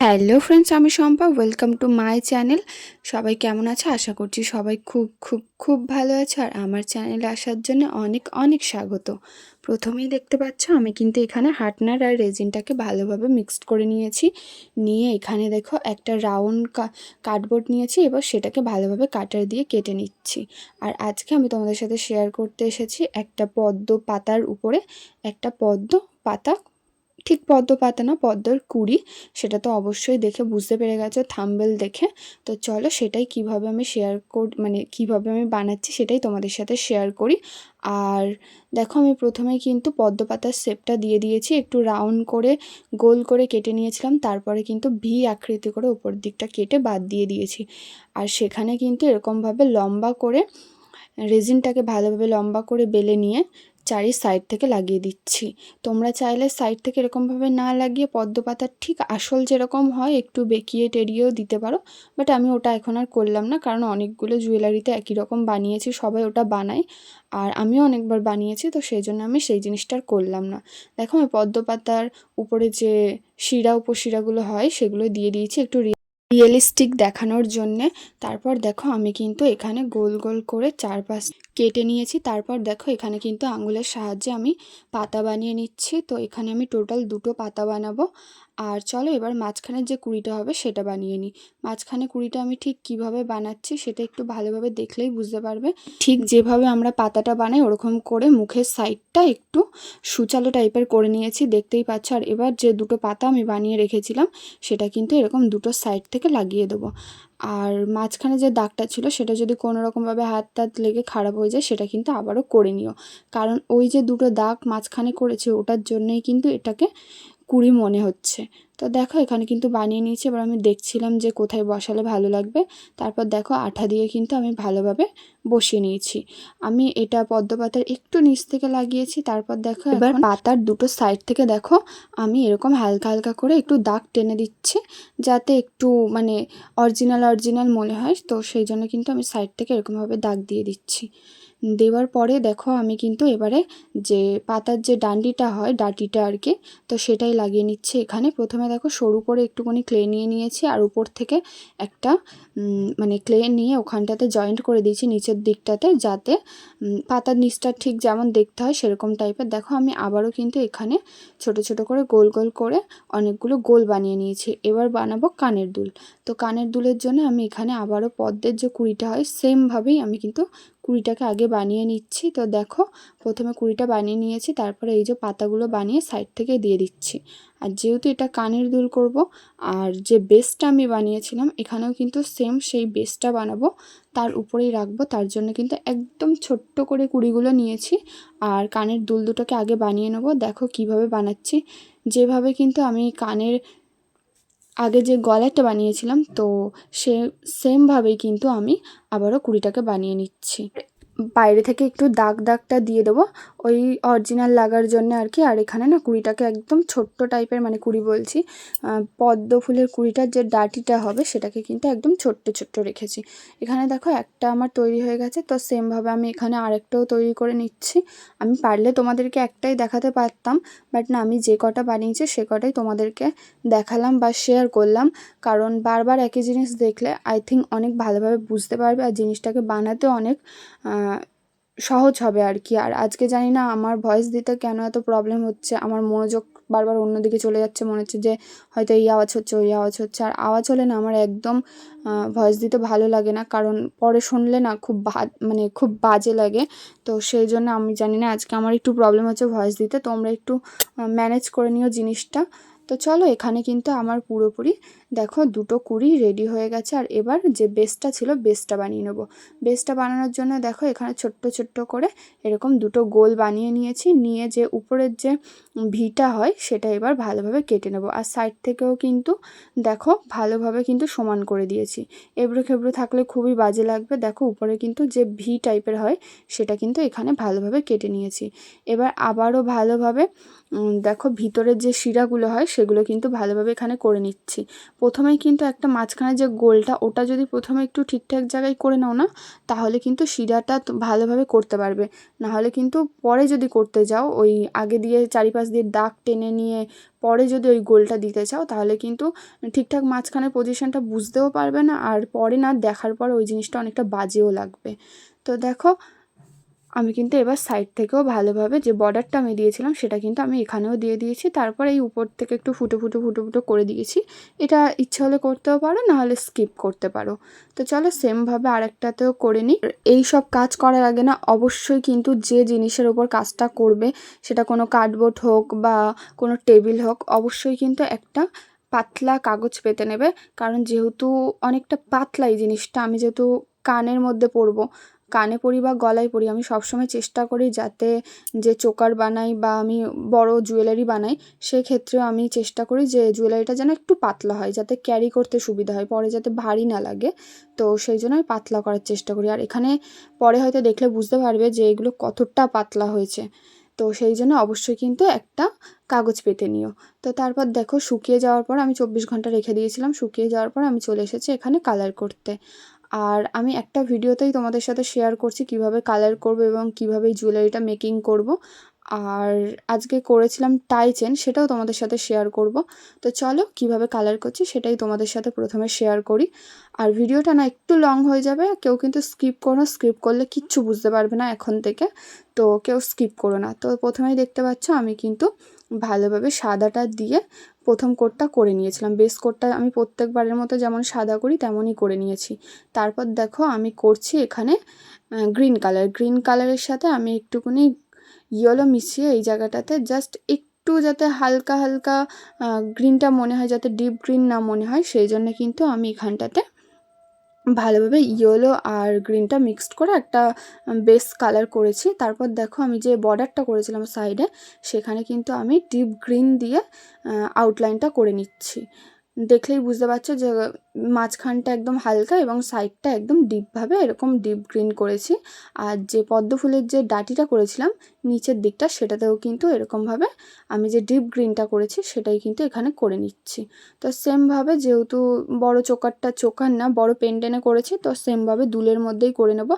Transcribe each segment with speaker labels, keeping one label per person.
Speaker 1: Hello friends, আমি Shampa. Welcome to my channel. সবাই কেমন আছে? আশা করছি সবাই খুব খুব খুব ভালো আছে। আর আমার চ্যানেলে আসার জন্য অনেক অনেক স্বাগত। প্রথমেই দেখতে পাচ্ছ আমি কিন্তু এখানে হার্টনার আর রেজিনটাকে ভালোভাবে মিক্সড করে নিয়েছি। নিয়ে এখানে দেখো একটা রাউন্ড কার্ডবোর্ড নিয়েছি। এবার সেটাকে ভালোভাবে কাটার দিয়ে কেটে নিচ্ছি। আর আজকে আমি তোমাদের সাথে শেয়ার করতে এসেছি একটা পদ্ম পাতার উপরে একটা পদ্ম পাতা, ঠিক পদ্ম পাতা না, পদ্মর কুঁড়ি। সেটা তো অবশ্যই দেখে বুঝতে পেরে গেছো থাম্বনেল দেখে। তো চলো সেটাই কিভাবে আমি শেয়ার মানে কিভাবে আমি বানাচ্ছি সেটাই তোমাদের সাথে শেয়ার করি। আর দেখো আমি প্রথমে কিন্তু পদ্ম পাতার শেপটা দিয়ে দিয়েছি, একটু রাউন্ড করে গোল করে কেটে নিয়েছিলাম। তারপরে কিন্তু ভি আকৃতি করে উপর দিকটা কেটে বাদ দিয়ে দিয়েছি। আর সেখানে কিন্তু এরকমভাবে লম্বা করে রেজিনটাকে ভালোভাবে লম্বা করে বেলে নিয়ে চারি সাইড থেকে লাগিয়ে দিচ্ছি। তোমরা চাইলে সাইড থেকে এরকমভাবে না লাগিয়ে পদ্ম পাতার ঠিক আসল যেরকম হয় একটু বেঁকিয়ে টেরিয়েও দিতে পারো। বাট আমি ওটা এখন আর করলাম না, কারণ অনেকগুলো জুয়েলারিতে একই রকম বানিয়েছি, সবাই ওটা বানায় আর আমিও অনেকবার বানিয়েছি, তো সেই জন্য আমি সেই জিনিসটা আর করলাম না। দেখো আমি পদ্ম পাতার উপরে যে শিরা উপশিরাগুলো হয় সেগুলো দিয়ে দিয়েছি একটু রিয়েলিস্টিক দেখানোর জন্যে। তারপর দেখো আমি কিন্তু এখানে গোল গোল করে চারপাশ কেটে নিয়েছি। তারপর দেখো এখানে কিন্তু আঙুলের সাহায্যে আমি পাতা বানিয়ে নিচ্ছি। তো এখানে আমি টোটাল দুটো পাতা বানাবো। আর চলো এবার মাঝখানের যে কুড়িটা হবে সেটা বানিয়ে নিই। মাঝখানে কুড়িটা আমি ঠিক কিভাবে বানাচ্ছি সেটা একটু ভালোভাবে দেখলেই বুঝতে পারবে। ঠিক যেভাবে আমরা পাতাটা বানাই ওরকম করে মুখের সাইডটা একটু সুচালো টাইপের করে নিয়েছি, দেখতেই পাচ্ছ। আর এবার যে দুটো পাতা আমি বানিয়ে রেখেছিলাম সেটা কিন্তু এরকম দুটো সাইড থেকে লাগিয়ে দেবো। আর মাঝখানে যে দাগটা ছিল সেটা যদি কোনো রকমভাবে হাত টাত লেগে খারাপ হয়ে যায় সেটা কিন্তু আবারও করে নিও, কারণ ওই যে দুটো দাগ মাঝখানে করেছে ওটার জন্যই কিন্তু এটাকে কুড়ি মনে হচ্ছে। তো দেখো এখানে কিন্তু বানিয়ে নিয়েছি। এবার আমি দেখছিলাম যে কোথায় বসালে ভালো লাগবে। তারপর দেখো আঠা দিয়ে কিন্তু আমি ভালোভাবে বসিয়ে নিয়েছি। আমি এটা পদ্ম পাতার একটু নিচ থেকে লাগিয়েছি। তারপর দেখো এবার পাতার দুটো সাইড থেকে দেখো আমি এরকম হালকা হালকা করে একটু দাগ টেনে দিচ্ছি, যাতে একটু মানে অরিজিনাল মনে হয়। তো সেই জন্য কিন্তু আমি সাইড থেকে এরকমভাবে দাগ দিয়ে দিচ্ছি। দেওয়ার পরে দেখো আমি কিন্তু এবারে যে পাতার যে ডান্ডিটা হয়, ডাঁটিটা আর কি, তো সেটাই লাগিয়ে নিচ্ছি। এখানে প্রথমে দেখো সরু করে একটুখানি ক্লে নিয়ে নিয়েছি আর উপর থেকে একটা মানে ক্লে নিয়ে ওখানটাতে জয়েন্ট করে দিয়েছি নিচের দিকটাতে, যাতে পাতার নিচটা ঠিক যেমন দেখতে হয় সেরকম টাইপের। দেখো আমি আবারও কিন্তু এখানে ছোট ছোট করে গোল গোল করে অনেকগুলো গোল বানিয়ে নিয়েছি। এবার বানাবো কানের দুল। তো কানের দুলের জন্য আমি এখানে আবারও পদ্মের যে কুড়িটা হয় সেমভাবেই আমি কিন্তু কুড়িটাকে আগে বানিয়ে নিচ্ছি। তো দেখো প্রথমে কুড়িটা বানিয়ে নিয়েছি, তারপরে এই যে পাতাগুলো বানিয়ে সাইড থেকে দিয়ে দিচ্ছি। আর যেহেতু এটা কানের দুল করব, আর যে বেসটা আমি বানিয়েছিলাম এখানেও কিন্তু সেম সেই বেসটা বানাবো, তার উপরেই রাখবো। তার জন্য কিন্তু একদম ছোট্ট করে কুড়িগুলো নিয়েছি আর কানের দুল দুটোকে আগে বানিয়ে নেবো। দেখো কিভাবে বানাচ্ছি, যেভাবে কিন্তু আমি কানের আগে যে গলাটা বানিয়েছিলাম তো সে সেমভাবেই কিন্তু আমি আবারও কুড়িটাকে বানিয়ে নিচ্ছি। বাইরে থেকে একটু দাগটা দিয়ে দেবো ওই অরিজিনাল লাগার জন্য আর কি। আর এখানে না কুড়িটাকে একদম ছোট্ট টাইপের, মানে কুড়ি বলছি, পদ্ম ফুলের কুড়িটার যে ডাঁটিটা হবে সেটাকে কিন্তু একদম ছোট্ট ছোট্ট রেখেছি। এখানে দেখো একটা আমার তৈরি হয়ে গেছে। তো সেমভাবে আমি এখানে আরেকটাও তৈরি করে নিচ্ছি। আমি পারলে তোমাদেরকে একটাই দেখাতে পারতাম, বাট না, আমি যে কটা বানিয়েছি সে কটাই তোমাদেরকে দেখালাম বা শেয়ার করলাম। কারণ বারবার একই জিনিস দেখলে আই থিঙ্ক অনেক ভালোভাবে বুঝতে পারবে আর জিনিসটাকে বানাতেও অনেক সহজ হবে আর কি। আর আজকে জানি না আমার ভয়েস দিতে কেন এত প্রবলেম হচ্ছে, আমার মনোযোগ বারবার অন্যদিকে চলে যাচ্ছে, মনে হচ্ছে যে হয়তো এই আওয়াজ হচ্ছে ওই আওয়াজ হচ্ছে। আর আওয়াজ হলে না আমার একদম ভয়েস দিতে ভালো লাগে না, কারণ পরে শুনলে না খুব মানে খুব বাজে লাগে। তো সেই জন্য আমি জানি না আজকে আমার একটু প্রবলেম হচ্ছে ভয়েস দিতে, তোমরা একটু ম্যানেজ করে নিও জিনিসটা। তো চলো এখানে কিন্তু আমার পুরোপুরি দেখো দুটো কুড়ি রেডি হয়ে গেছে। আর এবার যে বেসটা ছিল বেসটা বানিয়ে নেবো। বেসটা বানানোর জন্য দেখো এখানে ছোট্ট ছোট্ট করে এরকম দুটো গোল বানিয়ে নিয়েছি। নিয়ে যে উপরের যে ভিটা হয় সেটা এবার ভালোভাবে কেটে নেব। আর সাইড থেকেও কিন্তু দেখো ভালোভাবে কিন্তু সমান করে দিয়েছি। এবড়ো খেবড়ো থাকলে খুবই বাজে লাগবে। দেখো উপরে কিন্তু যে ভি টাইপের হয় সেটা কিন্তু এখানে ভালোভাবে কেটে নিয়েছি। এবার আবারও ভালোভাবে দেখো ভিতরের যে শিরাগুলো হয় সেগুলো কিন্তু ভালোভাবে এখানে করে নিচ্ছি। প্রথমেই কিন্তু একটা মাঝখানে যে গোলটা ওটা যদি প্রথমে একটু ঠিকঠাক জায়গায় করে নাও না, তাহলে কিন্তু শিরাটা ভালোভাবে করতে পারবে। নাহলে কিন্তু পরে যদি করতে যাও ওই আগে দিয়ে চারিপাশ দিয়ে দাগ টেনে নিয়ে পরে যদি ওই গোলটা দিতে চাও তাহলে কিন্তু ঠিকঠাক মাঝখানের পজিশনটা বুঝতেও পারবে না, আর পরে না দেখার পর ওই জিনিসটা অনেকটা বাজেও লাগবে। তো দেখো আমি কিন্তু এবার সাইড থেকেও ভালোভাবে যে বর্ডারটা আমি দিয়েছিলাম সেটা কিন্তু আমি এখানেও দিয়ে দিয়েছি। তারপর এই উপর থেকে একটু ফুটো করে দিয়েছি। এটা ইচ্ছে হলে করতেও পারো, নাহলে স্কিপ করতে পারো। তো চলো সেমভাবে আরেকটাতেও করে নিই। এই সব কাজ করার আগে না অবশ্যই কিন্তু যে জিনিসের ওপর কাজটা করবে, সেটা কোনো কার্ডবোর্ড হোক বা কোনো টেবিল হোক, অবশ্যই কিন্তু একটা পাতলা কাগজ পেতে নেবে। কারণ যেহেতু অনেকটা পাতলা এই জিনিসটা, আমি যেহেতু কানের মধ্যে পরবো, কানে পরি বা গলায় পরি, আমি সবসময় চেষ্টা করি যাতে যে চোকার বানাই বা আমি বড় জুয়েলারি বানাই সেক্ষেত্রেও আমি চেষ্টা করি যে জুয়েলারিটা যেন একটু পাতলা হয়, যাতে ক্যারি করতে সুবিধা হয়, পরে যাতে ভারী না লাগে। তো সেই জন্য আমি পাতলা করার চেষ্টা করি। আর এখানে পরে হয়তো দেখলে বুঝতে পারবে যে এগুলো কতটা পাতলা হয়েছে। তো সেই জন্য অবশ্যই কিন্তু একটা কাগজ পেতে নিও। তো তারপর দেখো শুকিয়ে যাওয়ার পর আমি 24 ঘন্টা রেখে দিয়েছিলাম। শুকিয়ে যাওয়ার পর আমি চলে এসেছি এখানে কালার করতে। আর আমি একটা ভিডিওতেই তোমাদের সাথে শেয়ার করছি কিভাবে কালার করব এবং কিভাবে এই জুয়েলারিটা মেকিং করব। আর আজকে করেছিলাম টাই চেন, সেটাও তোমাদের সাথে শেয়ার করব। তো চলো কিভাবে কালার করছি সেটাই তোমাদের সাথে প্রথমে শেয়ার করি। আর ভিডিওটা না একটু লং হয়ে যাবে, কেউ কিন্তু স্কিপ করো না, স্কিপ করলে কিচ্ছু বুঝতে পারবে না এখন থেকে। তো কেউ স্কিপ করো না। তো প্রথমেই দেখতে পাচ্ছ আমি কিন্তু ভালোভাবে সাদাটা দিয়ে প্রথম কোটটা করে নিয়েছিলাম। বেস কোটটা আমি প্রত্যেকবারের মতো যেমন সাদা করি তেমনই করে নিয়েছি। তারপর দেখো আমি করছি এখানে গ্রিন কালারের সাথে আমি একটুখানি ইয়েলো মিশিয়ে এই জায়গাটাতে জাস্ট একটু যাতে হালকা হালকা গ্রিনটা মনে হয়, যাতে ডিপ গ্রিন না মনে হয়, সেই জন্য কিন্তু আমি এখানটাতে ভালোভাবে ইয়েলো আর গ্রিনটা মিক্সড করে একটা বেস কালার করেছি। তারপর দেখো আমি যে বর্ডারটা করেছিলাম সাইডে, সেখানে কিন্তু আমি ডিপ গ্রিন দিয়ে আউটলাইনটা করে নিচ্ছি। দেখলেই বুঝতে পারছো যে মাঝখানটা একদম হালকা এবং সাইডটা একদম ডিপভাবে এরকম ডিপ গ্রিন করেছি। আর যে পদ্ম ফুলের যে ডাটিটা করেছিলাম নিচের দিকটা, সেটাতেও কিন্তু এরকমভাবে আমি যে ডিপ গ্রিনটা করেছি সেটাই কিন্তু এখানে করে নিচ্ছি। তো সেমভাবে যেহেতু বড় চোকার না, বড় পেন্ডেনে করেছি, তো সেমভাবে দুলের মধ্যেই করে নেব।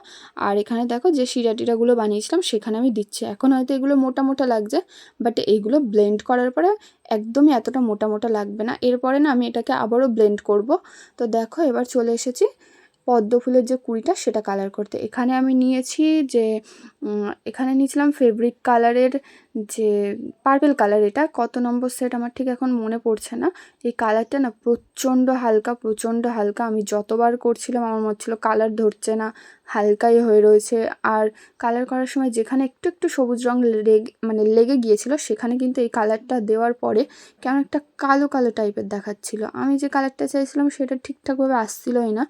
Speaker 1: আর এখানে দেখো যে শিরাটিরাগুলো বানিয়েছিলাম সেখানে আমি দিচ্ছি। এখন হয়তো এগুলো মোটা মোটা লাগছে, বাট এইগুলো ব্লেন্ড করার পরে একদমই এতটা মোটা মোটা লাগবে না। এরপরে না আমি এটাকে আবারও ব্লেন্ড করব। তো দেখো এবার চলে এসেছি পদ্ম ফুলের যে কুড়িটা সেটা কালার করতে। এখানে আমি নিয়েছি যে এখানে নিয়েছিলাম ফেব্রিক কালারের যে পার্পেল কালার, এটা কত নম্বর সেট আমার ঠিক এখন মনে পড়ছে না। এই কালারটা না প্রচণ্ড হালকা। আমি যতবার করছিলাম আমার মনে হচ্ছিলো কালার ধরছে না, হালকাই হয়ে রয়েছে। আর কালার করার সময় যেখানে একটু একটু সবুজ রঙ লেগে গিয়েছিল, সেখানে কিন্তু এই কালারটা দেওয়ার পরে কেমন একটা কালো কালো টাইপের দেখাচ্ছিল। আমি যে কালারটা চাইছিলাম সেটা ঠিকঠাকভাবে আসছিলই না।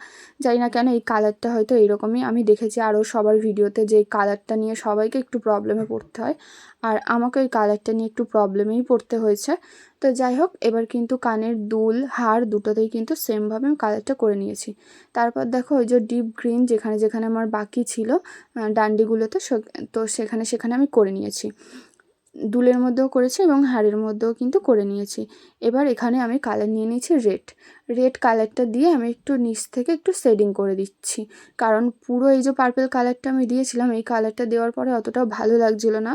Speaker 1: জানি না কেন, এই কালারটা হয়তো এইরকমই। আমি দেখেছি আরও সবার ভিডিওতে যে এই কালারটা নিয়ে সবাইকে একটু প্রবলেমে পড়তে হয়, আর আমাকে ওই কালারটা নিয়ে একটু প্রবলেমেই পড়তে হয়েছে। তো যাই হোক, এবার কিন্তু কানের দুল হার দুটোতেই কিন্তু সেমভাবে আমি কালারটা করে নিয়েছি। তারপর দেখো ওই যে ডিপ গ্রিন যেখানে যেখানে আমার বাকি ছিল ডান্ডিগুলোতে, তো সেখানে আমি করে নিয়েছি। দুলের মধ্যেও করেছি এবং হাড়ের মধ্যেও কিন্তু করে নিয়েছি। এবার এখানে আমি কালার নিয়ে নিয়েছি রেড কালারটা দিয়ে আমি একটু নিচ থেকে একটু শেডিং করে দিচ্ছি। কারণ পুরো এই যে পার্পল কালারটা আমি দিয়েছিলাম, এই কালারটা দেওয়ার পরে অতটাও ভালো লাগছিল না,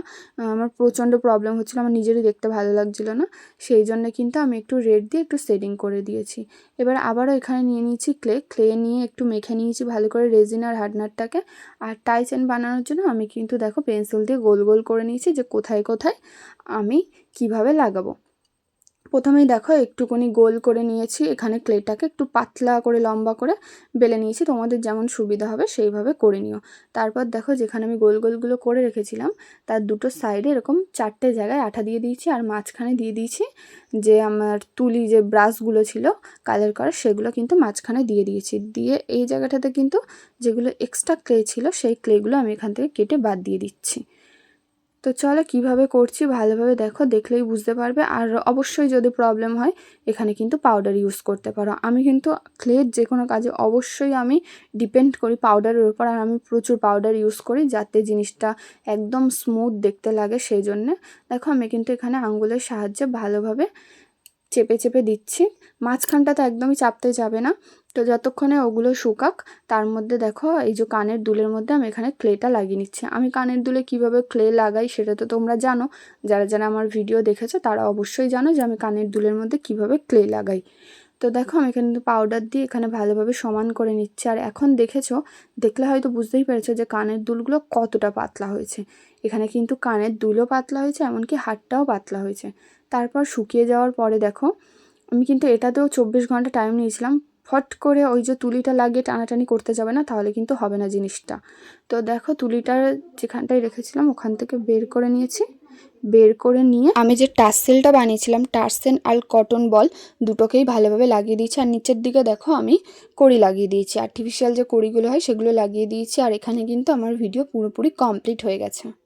Speaker 1: আমার প্রচণ্ড প্রবলেম হচ্ছিলো, আমার নিজেরই দেখতে ভালো লাগছিল না। সেই জন্য কিন্তু আমি একটু রেড দিয়ে একটু শেডিং করে দিয়েছি। এবার আবারও এখানে নিয়ে নিয়েছি ক্লে নিয়ে একটু মেখে নিয়েছি ভালো করে রেজিন আর হার্ডনারটাকে। আর টাই চেন বানানোর জন্য আমি কিন্তু দেখো পেন্সিল দিয়ে গোল গোল করে নিয়েছি যে কোথায় কোথায় আমি কিভাবে লাগাবো। প্রথমেই দেখো একটুখানি গোল করে নিয়েছি, এখানে ক্লেটাকে একটু পাতলা করে লম্বা করে বেলে নিয়েছি, তোমাদের যেমন সুবিধা হবে সেইভাবে করে নিও। তারপর দেখো যেখানে আমি গোলগুলো করে রেখেছিলাম তার দুটো সাইডে এরকম 4টে জায়গায় আঠা দিয়ে দিয়েছি, আর মাঝখানে দিয়ে দিয়েছি যে আমার তুলি যে ব্রাশগুলো ছিল কালার করার, সেগুলো কিন্তু মাঝখানে দিয়ে দিয়েছি। দিয়ে এই জায়গাটাতে কিন্তু যেগুলো এক্সট্রা ক্লে ছিল সেই ক্লেগুলো আমি এখান থেকে কেটে বাদ দিয়ে দিচ্ছি। তো চলো কিভাবে করছি ভালোভাবে দেখো, দেখলেই বুঝতে পারবে। আর অবশ্যই যদি প্রবলেম হয় এখানে কিন্তু পাউডার ইউজ করতে পারো। আমি কিন্তু ক্লের যে কোনো কাজে অবশ্যই আমি ডিপেন্ড করি পাউডারের উপর, আর আমি প্রচুর পাউডার ইউজ করি যাতে জিনিসটা একদম স্মুথ দেখতে লাগে। সেই জন্যে দেখো আমি কিন্তু এখানে আঙ্গুলের সাহায্যে ভালোভাবে চেপে চেপে দিচ্ছি। মাঝখানটা তো একদমই চাপতে যাবে না, তো যতক্ষণে ওগুলো শুকাক তার মধ্যে দেখো এই যে কানের দুলের মধ্যে আমি এখানে ক্লেটা লাগিয়ে নিচ্ছি। আমি কানের দুলে কিভাবে ক্লে লাগাই সেটা তো তোমরা জানো, যারা যারা আমার ভিডিও দেখেছো তারা অবশ্যই জানো যে আমি কানের দুলের মধ্যে কিভাবে ক্লে লাগাই। তো দেখো আমি কিন্তু পাউডার দিয়ে এখানে ভালোভাবে সমান করে নিচ্ছি। আর এখন দেখলে হয়তো বুঝতেই পেরেছো যে কানের দুলগুলো কতটা পাতলা হয়েছে। এখানে কিন্তু কানের দুলও পাতলা হয়েছে, এমনকি হাতটাও পাতলা হয়েছে। তারপর শুকিয়ে যাওয়ার পরে দেখো আমি কিন্তু এটাতেও 24 ঘন্টা টাইম নিয়েছিলাম। ফট করে ওই যে তুলিটা লাগিয়ে টানাটানি করতে যাবে না, তাহলে কিন্তু হবে না জিনিসটা। তো দেখো তুলিটা যেখানটায় রেখেছিলাম ওখান থেকে বের করে নিয়েছি। বের করে নিয়ে আমি যে টার্সেলটা বানিয়েছিলাম, টার্সেল আর কটন বল দুটোকেই ভালোভাবে লাগিয়ে দিয়েছি। আর নিচের দিকে দেখো আমি কড়ি লাগিয়ে দিয়েছি, আর্টিফিশিয়াল যে কড়িগুলো হয় সেগুলো লাগিয়ে দিয়েছি। আর এখানে কিন্তু আমার ভিডিও পুরোপুরি কমপ্লিট হয়ে গেছে।